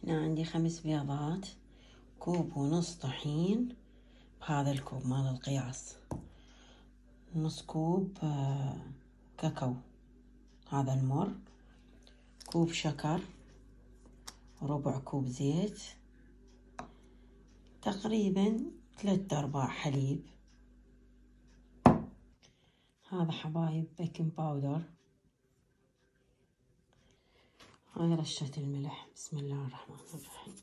هنا عندي 5 بيضات، كوب ونص طحين بهذا الكوب مال القياس، نص كوب كاكاو هذا المر، كوب شكر، ربع كوب زيت، تقريبا 3/4 حليب. هذا حبايب بيكنج باودر، هاي رشة الملح. بسم الله الرحمن الرحيم.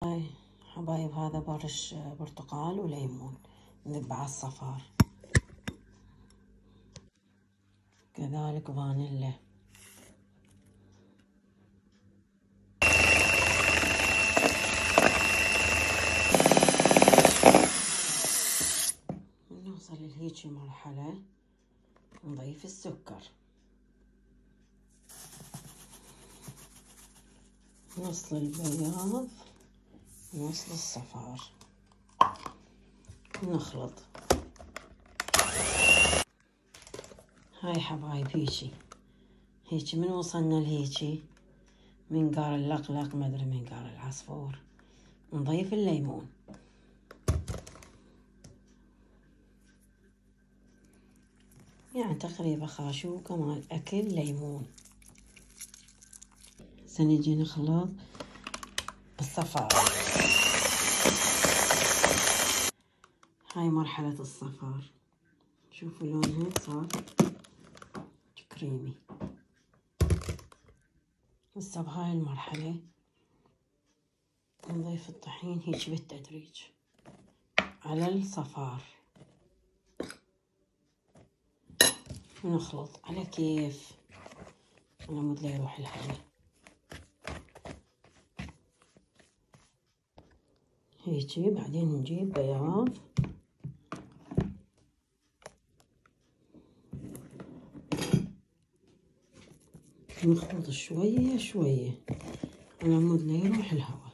هاي حبايب هذا برش برتقال وليمون نذب على الصفار، كذلك فانيلا. نوصل لهيجي مرحلة نضيف السكر، نص البياض ونص الصفار، نخلط. هاي حبايب هيجي من وصلنا لهيجي منقار اللقلق ما ادري منقار العصفور، نضيف الليمون. يعني تقريبا خاشوقة مال اكل ليمون. هسه نجي نخلط الصفار. هاي مرحلة الصفار، شوفوا لونها صار كريمي. هسه بهاي المرحلة نضيف الطحين هيك بالتدريج على الصفار ونخلط على كيف، على مود لا يروح الهواء. هيجي بعدين نجيب بياض نخلط شوية شوية على مود لا يروح الهواء.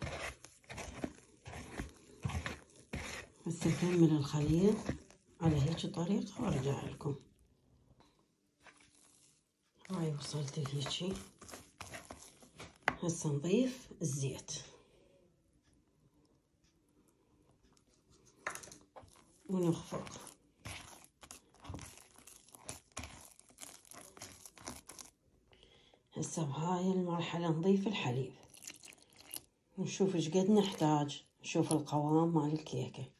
هسه أكمل الخليط على هيك طريقة وارجع لكم. هاي وصلت لهيجي. هسه نضيف الزيت ونخفق. هسه بهاي المرحلة نضيف الحليب ونشوف ايش قد نحتاج، نشوف القوام مال الكيكة.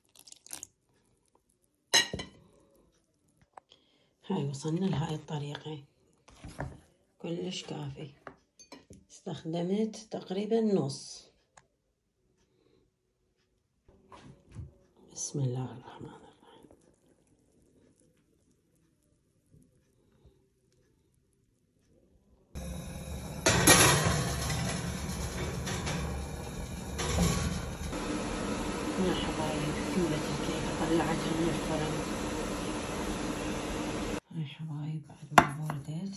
هاي وصلنا لهاي الطريقة كلش كافي، استخدمت تقريبا نص. بسم الله الرحمن الرحيم. يا حبايب كملت الكيكة، طلعتها من الفرن. هاي حبايب بعد ما بردت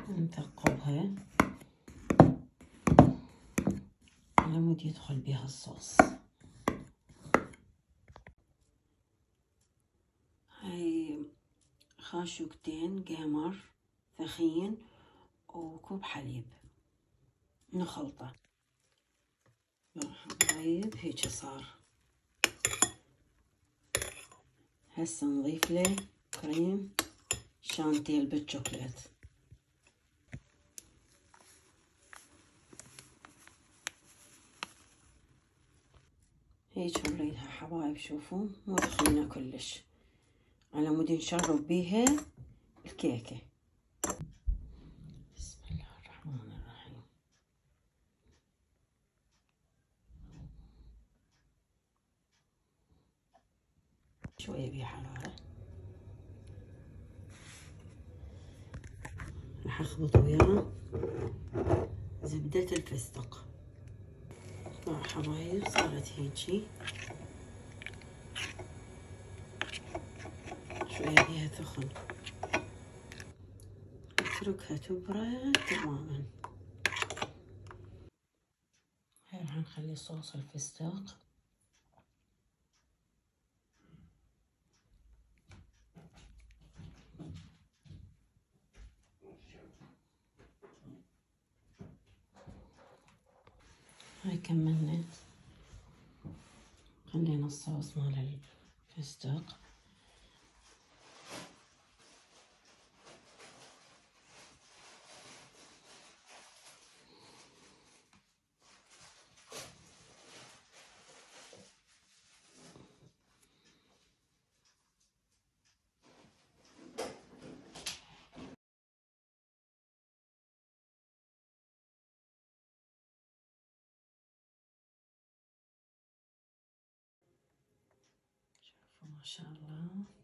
نثقبها على مود يدخل بها الصوص. هاي خاشوقتين قمر ثخين وكوب حليب نخلطه. حبايب هيك صار. هسه نضيف له كريم شانتيل بالشوكولات. هيك نريدها حبايب، شوفوا مو تخينة كلش، على مود نشرب بيها الكيكة. بسم الله الرحمن الرحيم. شوية بيها حرارة، راح اخلط وياه زبدة الفستق. حبايب صارت هيجي، شوية بيها ثخن، اتركها تبرد تماما. هاي راح نخلي صوص الفستق. هاي كملنا، خلينا الصوص مال الفستق. شوفوا ما شاء الله.